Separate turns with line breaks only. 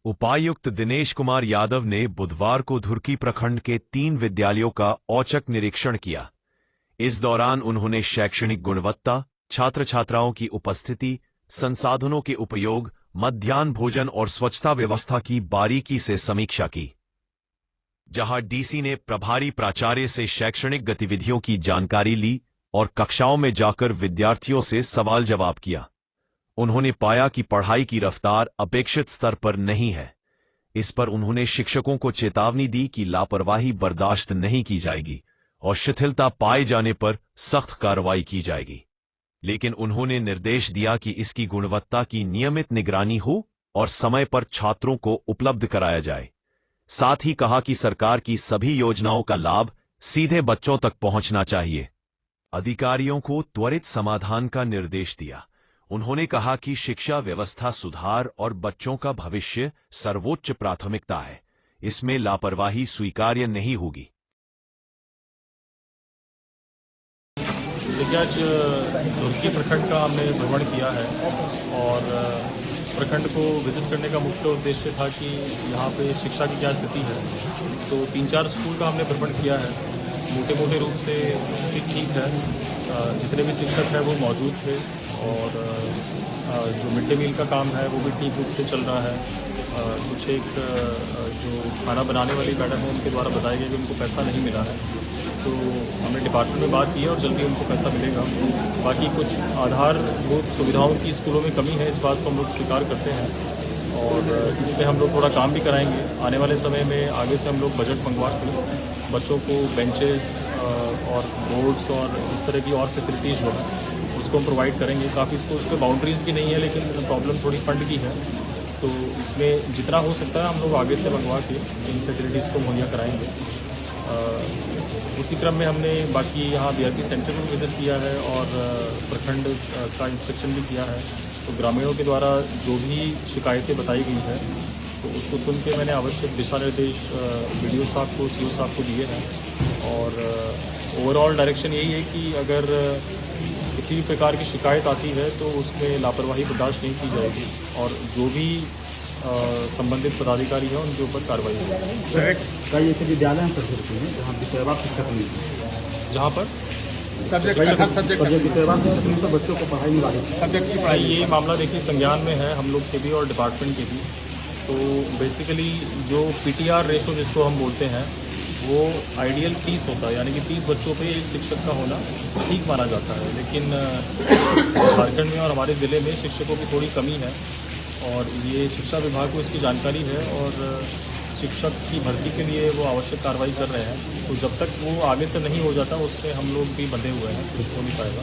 उपायुक्त दिनेश कुमार यादव ने बुधवार को धुर्की प्रखंड के 3 विद्यालयों का औचक निरीक्षण किया। इस दौरान उन्होंने शैक्षणिक गुणवत्ता, छात्र छात्राओं की उपस्थिति, संसाधनों के उपयोग, मध्याह्न भोजन और स्वच्छता व्यवस्था की बारीकी से समीक्षा की। जहां डीसी ने प्रभारी प्राचार्य से शैक्षणिक गतिविधियों की जानकारी ली और कक्षाओं में जाकर विद्यार्थियों से सवाल जवाब किया। उन्होंने पाया कि पढ़ाई की रफ्तार अपेक्षित स्तर पर नहीं है। इस पर उन्होंने शिक्षकों को चेतावनी दी कि लापरवाही बर्दाश्त नहीं की जाएगी और शिथिलता पाए जाने पर सख्त कार्रवाई की जाएगी। लेकिन उन्होंने निर्देश दिया कि इसकी गुणवत्ता की नियमित निगरानी हो और समय पर छात्रों को उपलब्ध कराया जाए। साथ ही कहा कि सरकार की सभी योजनाओं का लाभ सीधे बच्चों तक पहुंचना चाहिए। अधिकारियों को त्वरित समाधान का निर्देश दिया। उन्होंने कहा कि शिक्षा व्यवस्था सुधार और बच्चों का भविष्य सर्वोच्च प्राथमिकता है। इसमें लापरवाही स्वीकार्य नहीं होगी।
देखिए, आज धुर्की प्रखंड का हमने भ्रमण किया है और प्रखंड को विजिट करने का मुख्य उद्देश्य था कि यहाँ पे शिक्षा की क्या स्थिति है। तो 3-4 स्कूल का हमने भ्रमण किया है। मोटे रूप से स्थिति ठीक है। जितने भी शिक्षक हैं वो मौजूद थे और जो मिड डे मील का काम है वो भी ठीक रूप से चल रहा है। कुछ एक जो खाना बनाने वाली मैडम है उसके द्वारा बताया गया कि उनको पैसा नहीं मिला है, तो हमने डिपार्टमेंट में बात की है और जल्दी उनको पैसा मिलेगा। बाकी कुछ आधारभूत सुविधाओं की स्कूलों में कमी है, इस बात को हम लोग स्वीकार करते हैं और इसमें हम लोग थोड़ा काम भी कराएंगे। आने वाले समय में आगे से हम लोग बजट मंगवा के बच्चों को बेंचेस और बोर्ड्स और इस तरह की और फैसिलिटीज़ जो है उसको हम प्रोवाइड करेंगे। काफ़ी स्कूल्स पे बाउंड्रीज़ की नहीं है, लेकिन प्रॉब्लम थोड़ी फंड की है, तो इसमें जितना हो सकता है हम लोग आगे से मंगवा के इन फैसिलिटीज़ को मुहैया कराएंगे। उसी क्रम में हमने बाकी यहाँ BRP सेंटर में विजिट किया है और प्रखंड का इंस्पेक्शन भी किया है। तो ग्रामीणों के द्वारा जो भी शिकायतें बताई गई है तो उसको सुन के मैंने आवश्यक दिशा निर्देश BDO साहब को, CO साहब को दिए हैं और ओवरऑल डायरेक्शन यही है कि अगर किसी भी प्रकार की शिकायत आती है तो उसमें लापरवाही बर्दाश्त नहीं की जाएगी और जो भी संबंधित पदाधिकारी हैं उनके ऊपर कार्रवाई होगी।
कई ऐसे विद्यालय हैं जहाँ विषयवार शिक्षक नहीं, जहाँ पर सब्जेक्ट बच्चों को पढ़ाई नहीं वाले
सब्जेक्ट की पढ़ाई, ये मामला देखिए संज्ञान में है हम लोग के भी और डिपार्टमेंट के भी। तो बेसिकली जो PTR रेशो जिसको हम बोलते हैं वो आइडियल 30 होता है, यानी कि 30 बच्चों पे एक शिक्षक का होना ठीक माना जाता है। लेकिन झारखंड में और हमारे ज़िले में शिक्षकों की थोड़ी कमी है और ये शिक्षा विभाग को इसकी जानकारी है और शिक्षक की भर्ती के लिए वो आवश्यक कार्रवाई कर रहे हैं। तो जब तक वो आगे से नहीं हो जाता उससे हम लोग भी बंधे हुए हैं, कुछ हो नहीं पाएगा।